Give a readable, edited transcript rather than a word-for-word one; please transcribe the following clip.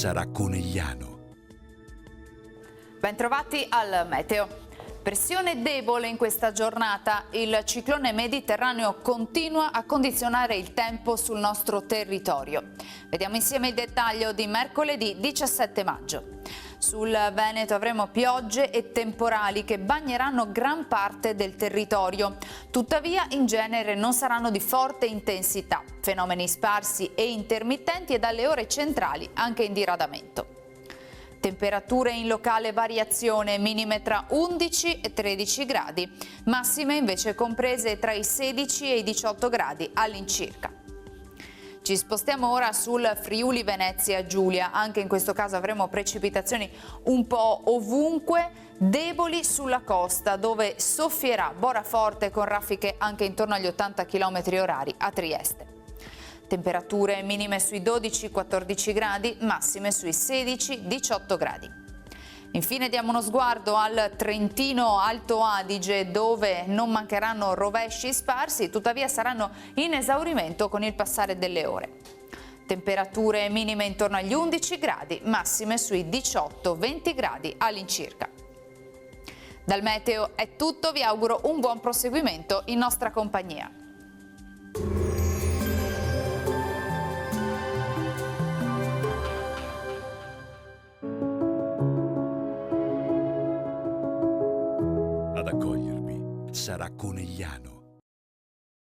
sarà Conegliano. Bentrovati al meteo. Pressione debole in questa giornata, il ciclone mediterraneo continua a condizionare il tempo sul nostro territorio. Vediamo insieme il dettaglio di mercoledì 17 maggio. Sul Veneto avremo piogge e temporali che bagneranno gran parte del territorio. Tuttavia in genere non saranno di forte intensità, fenomeni sparsi e intermittenti e dalle ore centrali anche in diradamento. Temperature in locale variazione, minime tra 11 e 13 gradi, massime invece comprese tra i 16 e i 18 gradi all'incirca. Ci spostiamo ora sul Friuli Venezia Giulia, anche in questo caso avremo precipitazioni un po' ovunque, deboli sulla costa dove soffierà bora forte con raffiche anche intorno agli 80 km/h a Trieste. Temperature minime sui 12-14 gradi, massime sui 16-18 gradi. Infine diamo uno sguardo al Trentino Alto Adige dove non mancheranno rovesci sparsi, tuttavia saranno in esaurimento con il passare delle ore. Temperature minime intorno agli 11 gradi, massime sui 18-20 gradi all'incirca. Dal meteo è tutto, vi auguro un buon proseguimento in nostra compagnia. Ad accogliervi sarà Conegliano.